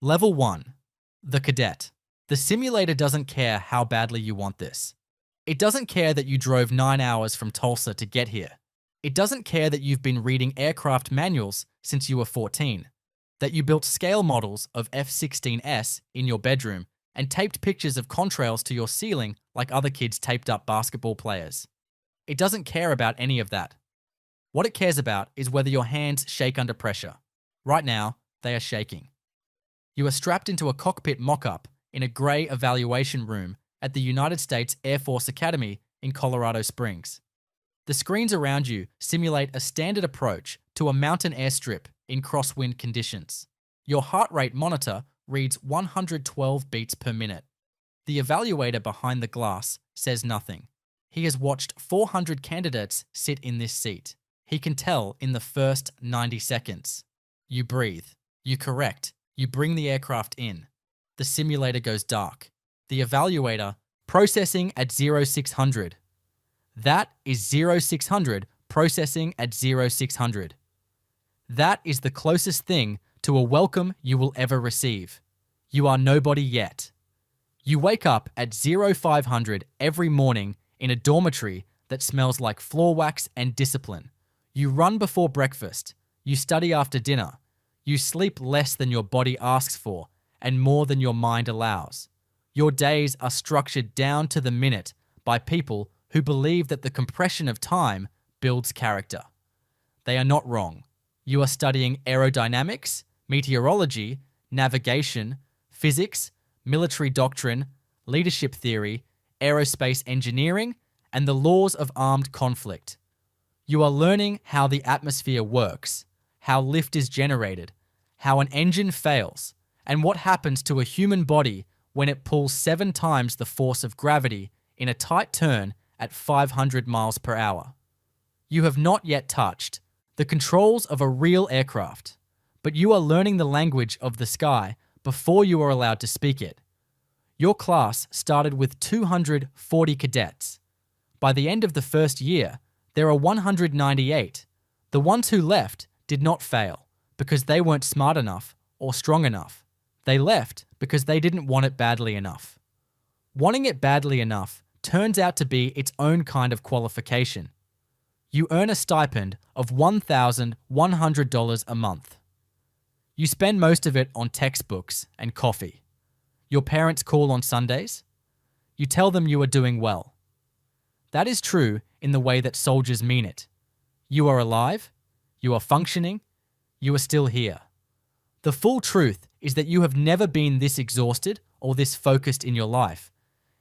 Level 1. The Cadet. The simulator doesn't care how badly you want this. It doesn't care that you drove 9 hours from Tulsa to get here. It doesn't care that you've been reading aircraft manuals since you were 14, that you built scale models of F-16S in your bedroom and taped pictures of contrails to your ceiling like other kids taped up basketball players. It doesn't care about any of that. What it cares about is whether your hands shake under pressure. Right now, they are shaking. You are strapped into a cockpit mock-up in a grey evaluation room at the United States Air Force Academy in Colorado Springs. The screens around you simulate a standard approach to a mountain airstrip in crosswind conditions. Your heart rate monitor reads 112 beats per minute. The evaluator behind the glass says nothing. He has watched 400 candidates sit in this seat. He can tell in the first 90 seconds. You breathe. You correct. You bring the aircraft in. The simulator goes dark. The evaluator processing at 0600. That is 0600 processing at 0600. That is the closest thing to a welcome you will ever receive. You are nobody yet. You wake up at 0500 every morning in a dormitory that smells like floor wax and discipline. You run before breakfast. You study after dinner. You sleep less than your body asks for and more than your mind allows. Your days are structured down to the minute by people who believe that the compression of time builds character. They are not wrong. You are studying aerodynamics, meteorology, navigation, physics, military doctrine, leadership theory, aerospace engineering, and the laws of armed conflict. You are learning how the atmosphere works, how lift is generated, how an engine fails, and what happens to a human body when it pulls 7 times the force of gravity in a tight turn at 500 miles per hour. You have not yet touched the controls of a real aircraft, but you are learning the language of the sky before you are allowed to speak it. Your class started with 240 cadets. By the end of the first year, there are 198. The ones who left did not fail because they weren't smart enough or strong enough. They left because they didn't want it badly enough. Wanting it badly enough turns out to be its own kind of qualification. You earn a stipend of $1,100 a month. You spend most of it on textbooks and coffee. Your parents call on Sundays. You tell them you are doing well. That is true in the way that soldiers mean it. You are alive. You are functioning. You are still here. The full truth is that you have never been this exhausted or this focused in your life.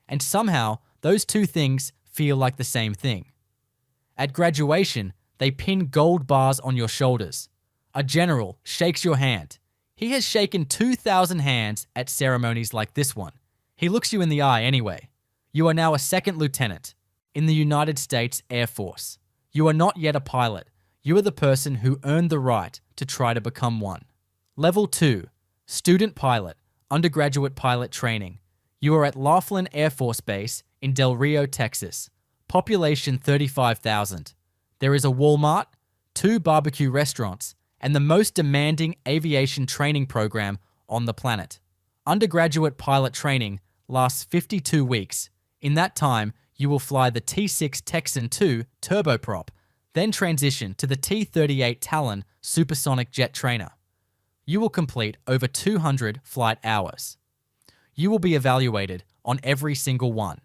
And somehow, those two things feel like the same thing. At graduation, they pin gold bars on your shoulders. A general shakes your hand. He has shaken 2,000 hands at ceremonies like this one. He looks you in the eye anyway. You are now a second lieutenant in the United States Air Force. You are not yet a pilot. You are the person who earned the right to try to become one. Level 2, Student Pilot, Undergraduate Pilot Training. You are at Laughlin Air Force Base in Del Rio, Texas. Population 35,000. There is a Walmart, 2 barbecue restaurants, and the most demanding aviation training program on the planet. Undergraduate pilot training lasts 52 weeks. In that time, you will fly the T-6 Texan II turboprop, then transition to the T-38 Talon supersonic jet trainer. You will complete over 200 flight hours. You will be evaluated on every single one.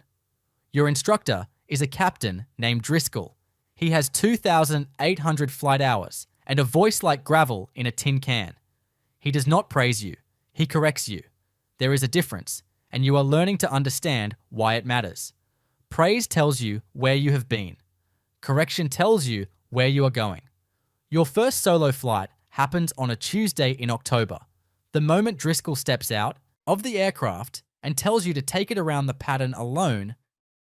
Your instructor is a captain named Driscoll. He has 2,800 flight hours and a voice like gravel in a tin can. He does not praise you. He corrects you. There is a difference, and you are learning to understand why it matters. Praise tells you where you have been. Correction tells you where you are going. Your first solo flight happens on a Tuesday in October. The moment Driscoll steps out of the aircraft and tells you to take it around the pattern alone,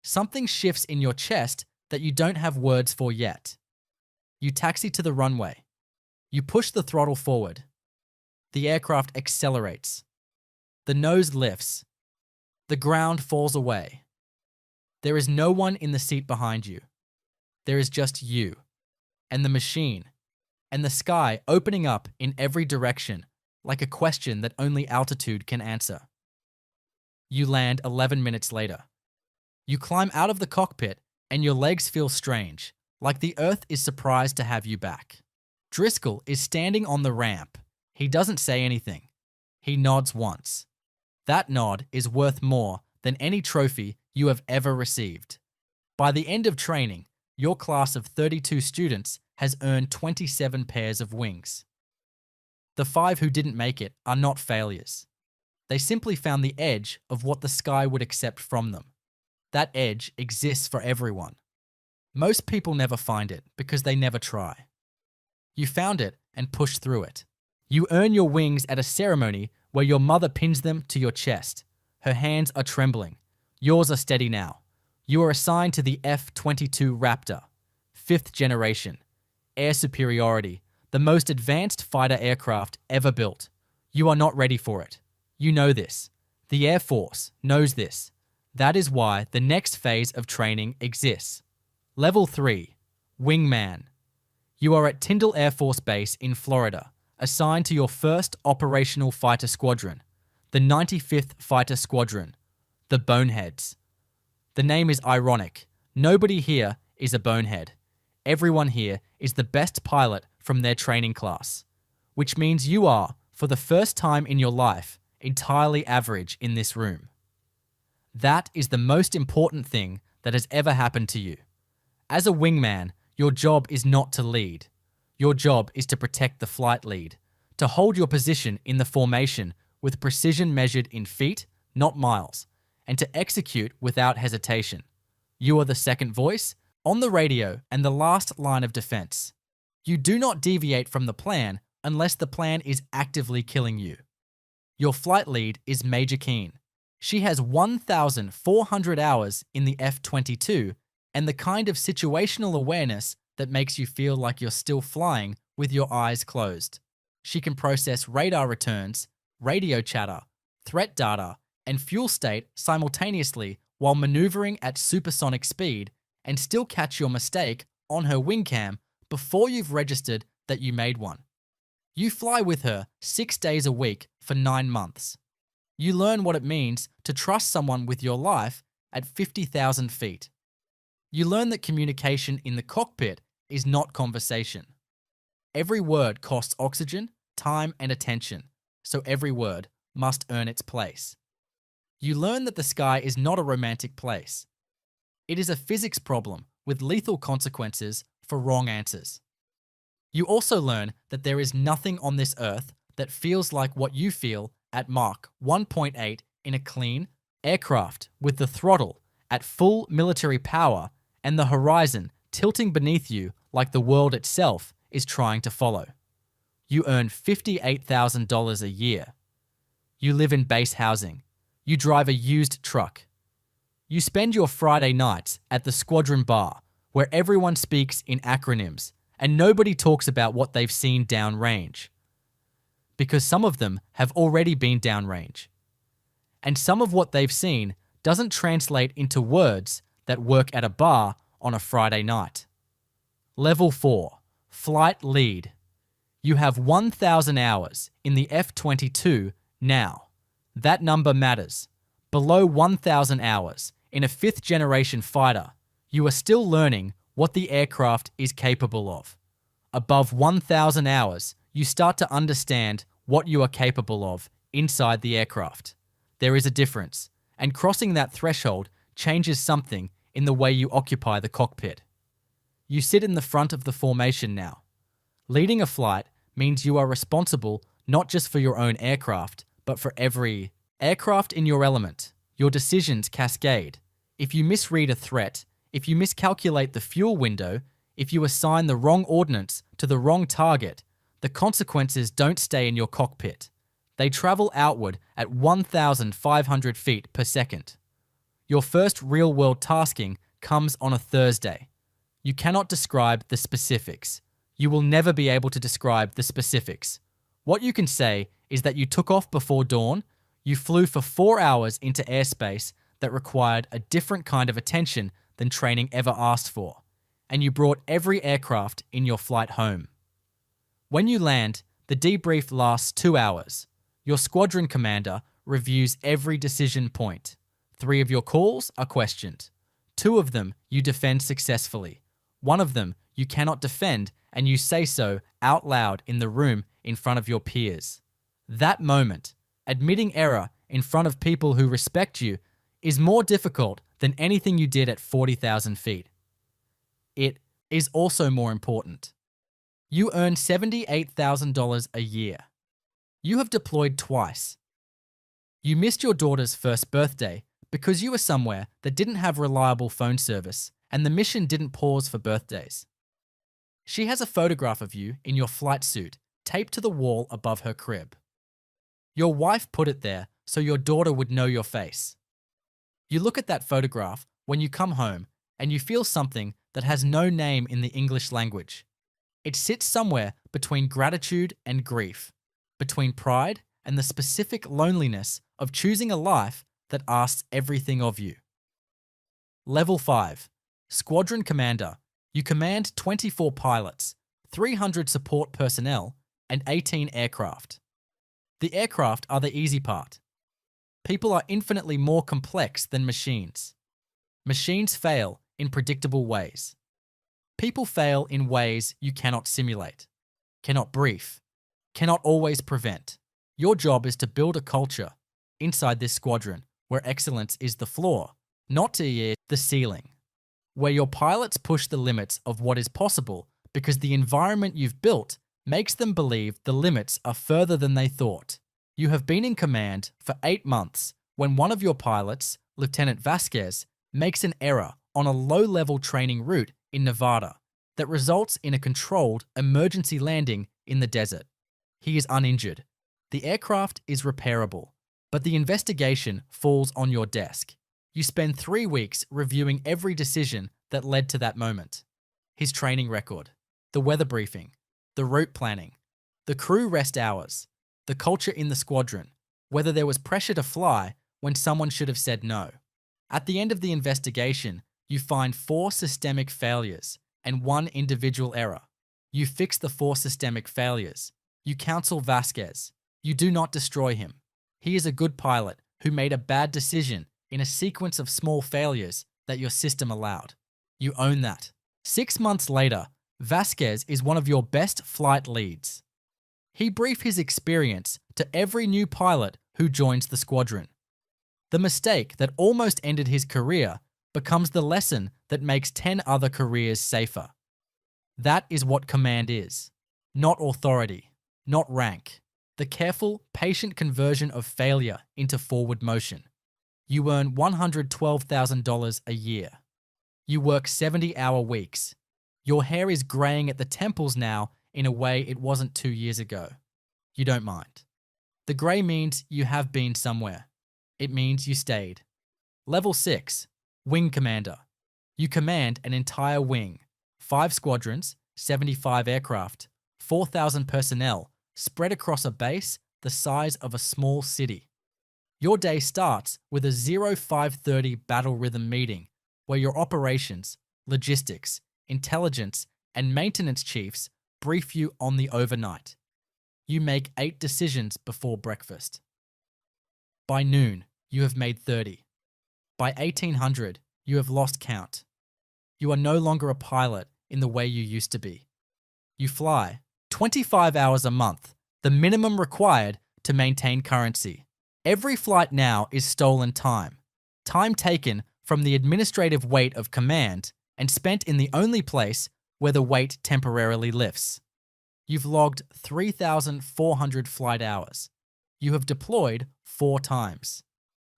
something shifts in your chest that you don't have words for yet. You taxi to the runway. You push the throttle forward. The aircraft accelerates. The nose lifts. The ground falls away. There is no one in the seat behind you. There is just you and the machine and the sky opening up in every direction like a question that only altitude can answer. You land 11 minutes later. You climb out of the cockpit and your legs feel strange, like the Earth is surprised to have you back. Driscoll is standing on the ramp. He doesn't say anything. He nods once. That nod is worth more than any trophy you have ever received. By the end of training, your class of 32 students has earned 27 pairs of wings. The 5 who didn't make it are not failures. They simply found the edge of what the sky would accept from them. That edge exists for everyone. Most people never find it because they never try. You found it and pushed through it. You earn your wings at a ceremony where your mother pins them to your chest. Her hands are trembling. Yours are steady now. You are assigned to the F-22 Raptor, 5th generation. Air superiority, the most advanced fighter aircraft ever built. You are not ready for it. You know this. The Air Force knows this. That is why the next phase of training exists. Level 3, Wingman. You are at Tyndall Air Force Base in Florida, assigned to your first operational fighter squadron, the 95th Fighter Squadron, the Boneheads. The name is ironic. Nobody here is a bonehead. Everyone here is the best pilot from their training class, which means you are, for the first time in your life, entirely average in this room. That is the most important thing that has ever happened to you. As a wingman, your job is not to lead. Your job is to protect the flight lead, to hold your position in the formation with precision measured in feet, not miles, and to execute without hesitation. You are the second voice, on the radio, and the last line of defense. You do not deviate from the plan unless the plan is actively killing you. Your flight lead is Major Keen. She has 1,400 hours in the F-22 and the kind of situational awareness that makes you feel like you're still flying with your eyes closed. She can process radar returns, radio chatter, threat data, and fuel state simultaneously while maneuvering at supersonic speed and still catch your mistake on her wing cam before you've registered that you made one. You fly with her 6 days a week for 9 months. You learn what it means to trust someone with your life at 50,000 feet. You learn that communication in the cockpit is not conversation. Every word costs oxygen, time, and attention, so every word must earn its place. You learn that the sky is not a romantic place. It is a physics problem with lethal consequences for wrong answers. You also learn that there is nothing on this earth that feels like what you feel at Mach 1.8 in a clean aircraft with the throttle at full military power and the horizon tilting beneath you like the world itself is trying to follow. You earn $58,000 a year. You live in base housing. You drive a used truck. You spend your Friday nights at the squadron bar where everyone speaks in acronyms and nobody talks about what they've seen downrange. Because some of them have already been downrange. And some of what they've seen doesn't translate into words that work at a bar on a Friday night. Level 4, Flight Lead. You have 1,000 hours in the F-22 now. That number matters. Below 1,000 hours in a 5th generation fighter, you are still learning what the aircraft is capable of. Above 1,000 hours, you start to understand what you are capable of inside the aircraft. There is a difference, and crossing that threshold changes something in the way you occupy the cockpit. You sit in the front of the formation now. Leading a flight means you are responsible not just for your own aircraft, but for every aircraft in your element. Your decisions cascade. If you misread a threat, if you miscalculate the fuel window, if you assign the wrong ordnance to the wrong target, the consequences don't stay in your cockpit. They travel outward at 1,500 feet per second. Your first real-world tasking comes on a Thursday. You cannot describe the specifics. You will never be able to describe the specifics. What you can say is that you took off before dawn, you flew for 4 hours into airspace that required a different kind of attention than training ever asked for, and you brought every aircraft in your flight home. When you land, The debrief lasts 2 hours. Your squadron commander reviews every decision point. 3 of your calls are questioned. 2 of them you defend successfully. 1 of them you cannot defend, and you say so out loud in the room in front of your peers. That moment, admitting error in front of people who respect you, is more difficult than anything you did at 40,000 feet. It is also more important. You earn $78,000 a year. You have deployed twice. You missed your daughter's first birthday because you were somewhere that didn't have reliable phone service and the mission didn't pause for birthdays. She has a photograph of you in your flight suit taped to the wall above her crib. Your wife put it there so your daughter would know your face. You look at that photograph when you come home and you feel something that has no name in the English language. It sits somewhere between gratitude and grief, between pride and the specific loneliness of choosing a life that asks everything of you. Level 5. Squadron Commander. You command 24 pilots, 300 support personnel, and 18 aircraft. The aircraft are the easy part. People are infinitely more complex than machines. Machines fail in predictable ways. People fail in ways you cannot simulate, cannot brief, cannot always prevent. Your job is to build a culture inside this squadron where excellence is the floor, not the ceiling. Where your pilots push the limits of what is possible because the environment you've built makes them believe the limits are further than they thought. You have been in command for 8 months when one of your pilots, Lieutenant Vasquez, makes an error on a low-level training route in Nevada that results in a controlled emergency landing in the desert. He is uninjured. The aircraft is repairable, but the investigation falls on your desk. You spend 3 weeks reviewing every decision that led to that moment. His training record, the weather briefing, the route planning, the crew rest hours, the culture in the squadron, whether there was pressure to fly when someone should have said no. At the end of the investigation, you find 4 systemic failures and 1 individual error. You fix the 4 systemic failures. You counsel Vasquez. You do not destroy him. He is a good pilot who made a bad decision in a sequence of small failures that your system allowed. You own that. 6 months later, Vasquez is one of your best flight leads. He briefs his experience to every new pilot who joins the squadron. The mistake that almost ended his career becomes the lesson that makes 10 other careers safer. That is what command is. Not authority, not rank. The careful, patient conversion of failure into forward motion. You earn $112,000 a year. You work 70-hour weeks. Your hair is graying at the temples now in a way it wasn't 2 years ago. You don't mind. The gray means you have been somewhere. It means you stayed. Level 6. Wing Commander. You command an entire wing. 5 squadrons, 75 aircraft, 4,000 personnel, spread across a base the size of a small city. Your day starts with a 0530 battle rhythm meeting where your operations, logistics, intelligence, and maintenance chiefs brief you on the overnight. You make 8 decisions before breakfast. By noon, you have made 30. By 1800, you have lost count. You are no longer a pilot in the way you used to be. You fly 25 hours a month, the minimum required to maintain currency. Every flight now is stolen time. Time taken from the administrative weight of command and spent in the only place where the weight temporarily lifts. You've logged 3,400 flight hours. You have deployed 4 times.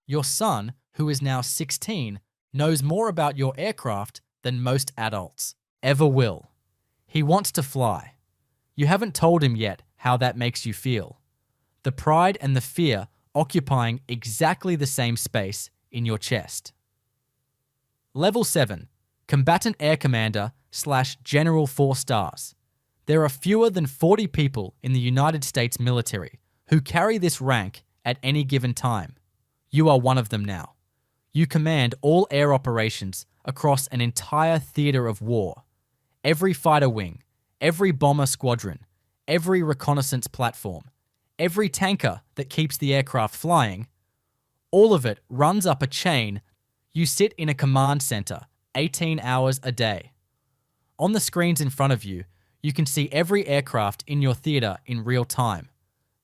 Your son, who is now 16, knows more about your aircraft than most adults ever will. He wants to fly. You haven't told him yet how that makes you feel. The pride and the fear occupying exactly the same space in your chest. Level 7. Combatant Air Commander / General 4 stars. There are fewer than 40 people in the United States military who carry this rank at any given time. You are one of them now. You command all air operations across an entire theater of war. Every fighter wing, every bomber squadron, every reconnaissance platform, every tanker that keeps the aircraft flying, all of it runs up a chain. You sit in a command center 18 hours a day. On the screens in front of you, you can see every aircraft in your theater in real time,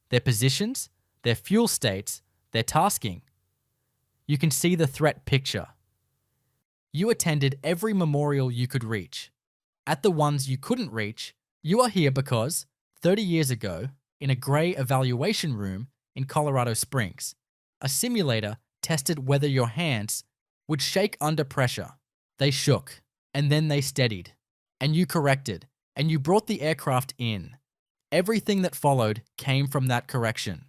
their positions, their fuel states, their tasking. You can see the threat picture. You attended every memorial you could reach. At the ones you couldn't reach, you are here because 30 years ago, in a gray evaluation room in Colorado Springs, a simulator tested whether your hands would shake under pressure. They shook, and then they steadied, and you corrected, and you brought the aircraft in. Everything that followed came from that correction.